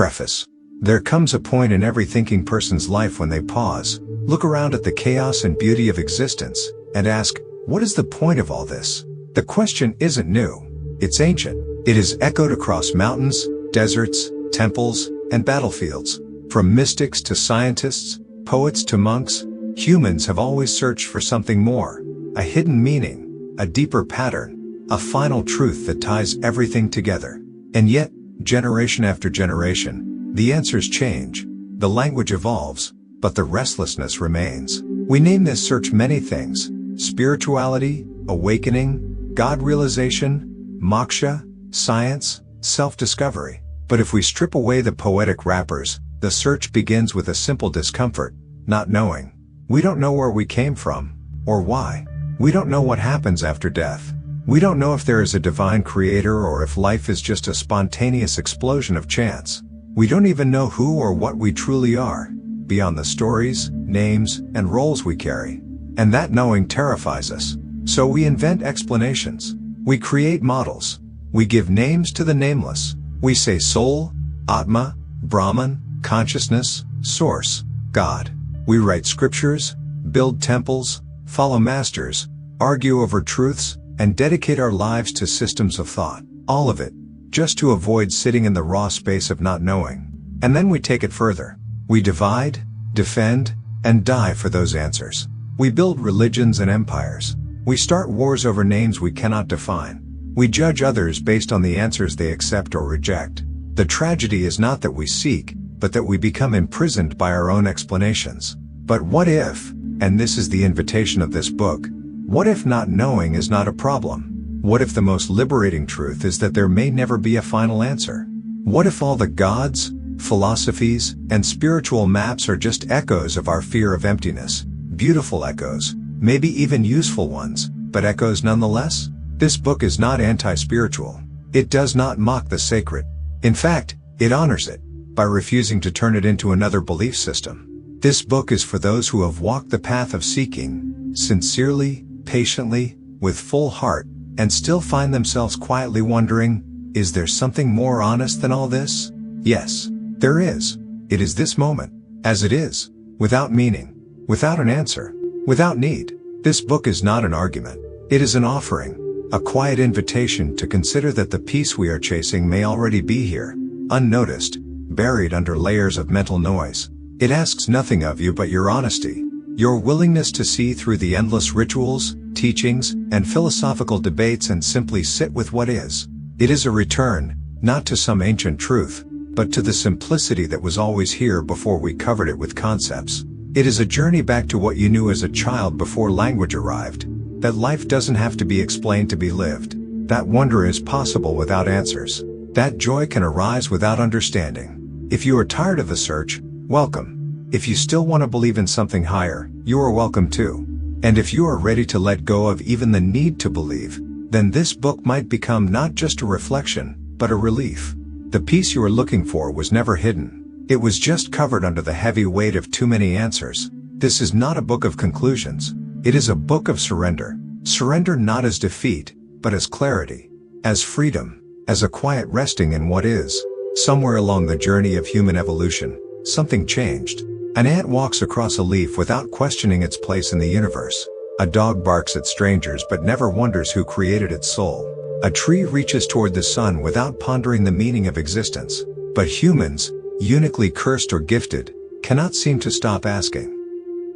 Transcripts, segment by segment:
Preface. There comes a point in every thinking person's life when they pause, look around at the chaos and beauty of existence, and ask, what is the point of all this? The question isn't new. It's ancient. It has echoed across mountains, deserts, temples, and battlefields. From mystics to scientists, poets to monks, humans have always searched for something more, a hidden meaning, a deeper pattern, a final truth that ties everything together. And yet, generation after generation, the answers change, the language evolves, but the restlessness remains. We name this search many things: spirituality, awakening, God realization, moksha, science, self-discovery. But if we strip away the poetic wrappers, the search begins with a simple discomfort: not knowing. We don't know where we came from, or why. We don't know what happens after death. We don't know if there is a divine creator or if life is just a spontaneous explosion of chance. We don't even know who or what we truly are, beyond the stories, names, and roles we carry. And that knowing terrifies us. So we invent explanations. We create models. We give names to the nameless. We say soul, Atma, Brahman, consciousness, source, God. We write scriptures, build temples, follow masters, argue over truths, and dedicate our lives to systems of thought. All of it, just to avoid sitting in the raw space of not knowing. And then we take it further. We divide, defend, and die for those answers. We build religions and empires. We start wars over names we cannot define. We judge others based on the answers they accept or reject. The tragedy is not that we seek, but that we become imprisoned by our own explanations. But what if, and this is the invitation of this book, what if not knowing is not a problem? What if the most liberating truth is that there may never be a final answer? What if all the gods, philosophies, and spiritual maps are just echoes of our fear of emptiness? Beautiful echoes, maybe even useful ones, but echoes nonetheless? This book is not anti-spiritual. It does not mock the sacred. In fact, it honors it, by refusing to turn it into another belief system. This book is for those who have walked the path of seeking, sincerely, patiently, with full heart, and still find themselves quietly wondering, is there something more honest than all this? Yes, there is. It is this moment, as it is, without meaning, without an answer, without need. This book is not an argument. It is an offering, a quiet invitation to consider that the peace we are chasing may already be here, unnoticed, buried under layers of mental noise. It asks nothing of you but your honesty, your willingness to see through the endless rituals, teachings, and philosophical debates and simply sit with what is. It is a return, not to some ancient truth, but to the simplicity that was always here before we covered it with concepts. It is a journey back to what you knew as a child before language arrived, that life doesn't have to be explained to be lived, that wonder is possible without answers, that joy can arise without understanding. If you are tired of the search, welcome. If you still want to believe in something higher, you are welcome too. And if you are ready to let go of even the need to believe, then this book might become not just a reflection, but a relief. The peace you are looking for was never hidden. It was just covered under the heavy weight of too many answers. This is not a book of conclusions. It is a book of surrender. Surrender not as defeat, but as clarity, as freedom, as a quiet resting in what is. Somewhere along the journey of human evolution, something changed. An ant walks across a leaf without questioning its place in the universe. A dog barks at strangers but never wonders who created its soul. A tree reaches toward the sun without pondering the meaning of existence. But humans, uniquely cursed or gifted, cannot seem to stop asking,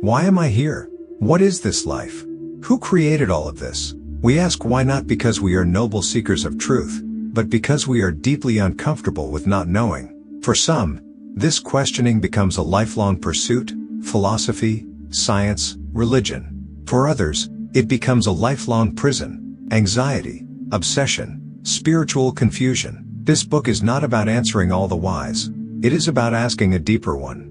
why am I here? What is this life? Who created all of this? We ask why not because we are noble seekers of truth, but because we are deeply uncomfortable with not knowing. For some, this questioning becomes a lifelong pursuit: philosophy, science, religion. For others, it becomes a lifelong prison: anxiety, obsession, spiritual confusion. This book is not about answering all the whys. It is about asking a deeper one.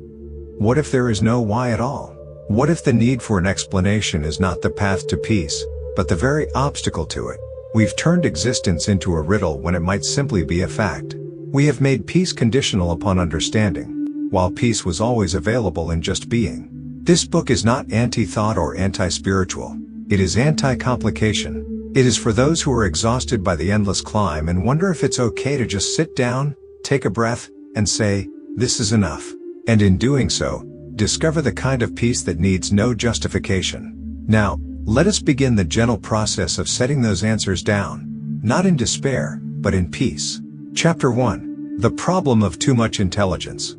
What if there is no why at all? What if the need for an explanation is not the path to peace, but the very obstacle to it? We've turned existence into a riddle when it might simply be a fact. We have made peace conditional upon understanding, while peace was always available in just being. This book is not anti-thought or anti-spiritual. It is anti-complication. It is for those who are exhausted by the endless climb and wonder if it's okay to just sit down, take a breath, and say, "This is enough." And in doing so, discover the kind of peace that needs no justification. Now, let us begin the gentle process of setting those answers down, not in despair, but in peace. Chapter 1. The Problem of Too Much Intelligence.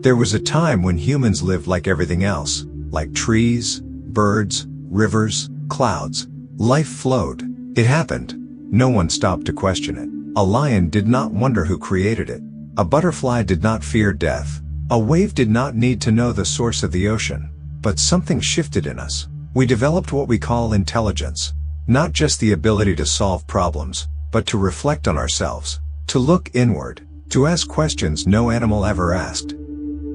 There was a time when humans lived like everything else, like trees, birds, rivers, clouds. Life flowed. It happened. No one stopped to question it. A lion did not wonder who created it. A butterfly did not fear death. A wave did not need to know the source of the ocean. But something shifted in us. We developed what we call intelligence. Not just the ability to solve problems, but to reflect on ourselves, to look inward, to ask questions no animal ever asked.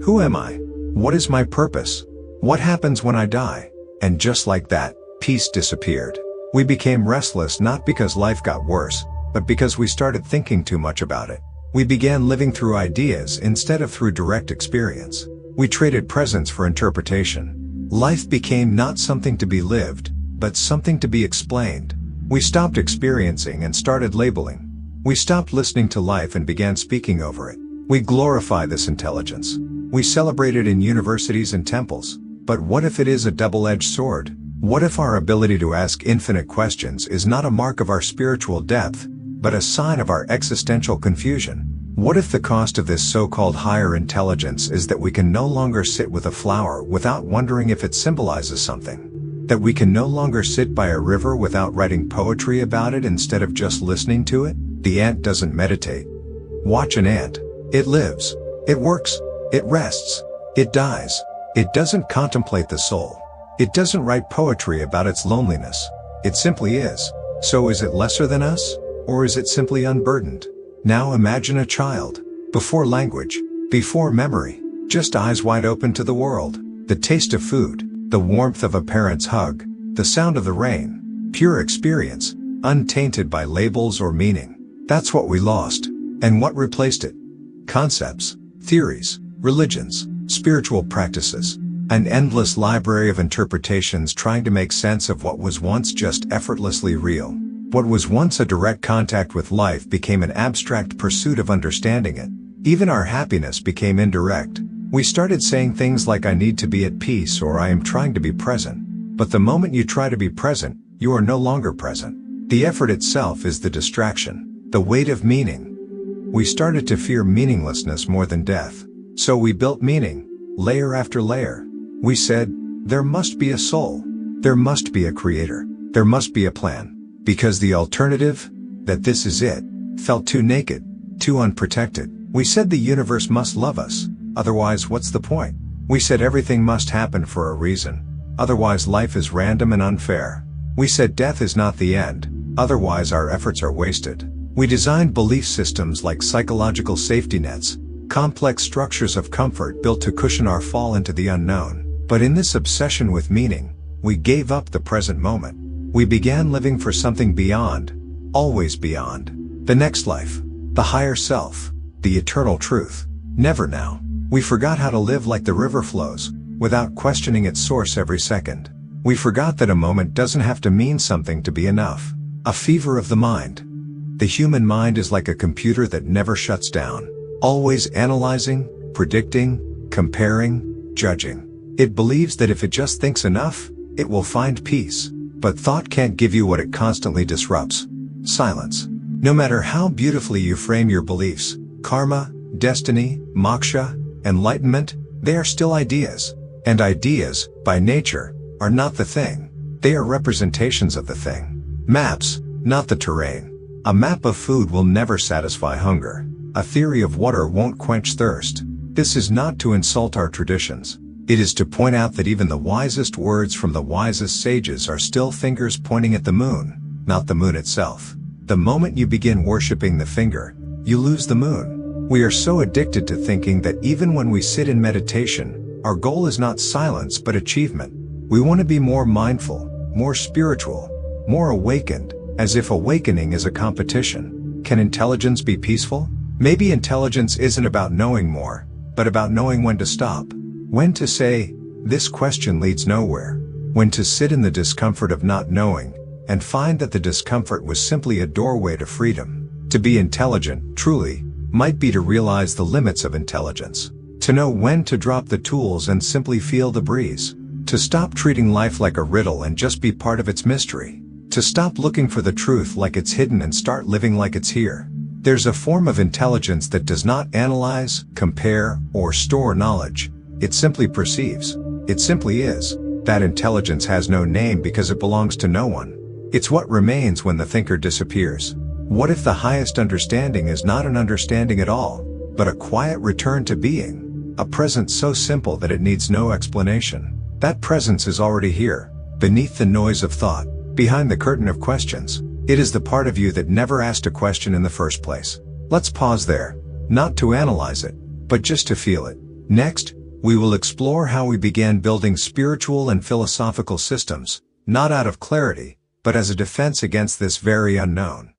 Who am I? What is my purpose? What happens when I die? And just like that, peace disappeared. We became restless not because life got worse, but because we started thinking too much about it. We began living through ideas instead of through direct experience. We traded presence for interpretation. Life became not something to be lived, but something to be explained. We stopped experiencing and started labeling. We stopped listening to life and began speaking over it. We glorify this intelligence. We celebrate it in universities and temples. But what if it is a double-edged sword? What if our ability to ask infinite questions is not a mark of our spiritual depth, but a sign of our existential confusion? What if the cost of this so-called higher intelligence is that we can no longer sit with a flower without wondering if it symbolizes something? That we can no longer sit by a river without writing poetry about it instead of just listening to it? The ant doesn't meditate. Watch an ant. It lives. It works. It rests. It dies. It doesn't contemplate the soul. It doesn't write poetry about its loneliness. It simply is. So is it lesser than us? Or is it simply unburdened? Now imagine a child. Before language. Before memory. Just eyes wide open to the world. The taste of food. The warmth of a parent's hug. The sound of the rain. Pure experience. Untainted by labels or meaning. That's what we lost. And what replaced it? Concepts. Theories. Religions. Spiritual practices. An endless library of interpretations trying to make sense of what was once just effortlessly real. What was once a direct contact with life became an abstract pursuit of understanding it. Even our happiness became indirect. We started saying things like "I need to be at peace" or "I am trying to be present." But the moment you try to be present, you are no longer present. The effort itself is the distraction, the weight of meaning. We started to fear meaninglessness more than death. So we built meaning, layer after layer. We said, there must be a soul. There must be a creator. There must be a plan. Because the alternative, that this is it, felt too naked, too unprotected. We said the universe must love us. Otherwise, what's the point? We said everything must happen for a reason. Otherwise, life is random and unfair. We said death is not the end. Otherwise, our efforts are wasted. We designed belief systems like psychological safety nets, complex structures of comfort built to cushion our fall into the unknown. But in this obsession with meaning, we gave up the present moment. We began living for something beyond, always beyond. The next life, the higher self, the eternal truth. Never now. We forgot how to live like the river flows, without questioning its source every second. We forgot that a moment doesn't have to mean something to be enough. A fever of the mind. The human mind is like a computer that never shuts down. Always analyzing, predicting, comparing, judging. It believes that if it just thinks enough, it will find peace. But thought can't give you what it constantly disrupts. Silence. No matter how beautifully you frame your beliefs, karma, destiny, moksha, enlightenment, they are still ideas. And ideas, by nature, are not the thing. They are representations of the thing. Maps, not the terrain. A map of food will never satisfy hunger. A theory of water won't quench thirst. This is not to insult our traditions. It is to point out that even the wisest words from the wisest sages are still fingers pointing at the moon, not the moon itself. The moment you begin worshipping the finger, you lose the moon. We are so addicted to thinking that even when we sit in meditation, our goal is not silence but achievement. We want to be more mindful, more spiritual, more awakened, as if awakening is a competition. Can intelligence be peaceful? Maybe intelligence isn't about knowing more, but about knowing when to stop. When to say, this question leads nowhere. When to sit in the discomfort of not knowing, and find that the discomfort was simply a doorway to freedom. To be intelligent, truly, might be to realize the limits of intelligence. To know when to drop the tools and simply feel the breeze. To stop treating life like a riddle and just be part of its mystery. To stop looking for the truth like it's hidden and start living like it's here. There's a form of intelligence that does not analyze, compare, or store knowledge. It simply perceives. It simply is. That intelligence has no name because it belongs to no one. It's what remains when the thinker disappears. What if the highest understanding is not an understanding at all, but a quiet return to being? A presence so simple that it needs no explanation. That presence is already here, beneath the noise of thought, behind the curtain of questions. It is the part of you that never asked a question in the first place. Let's pause there, not to analyze it, but just to feel it. Next, we will explore how we began building spiritual and philosophical systems, not out of clarity, but as a defense against this very unknown.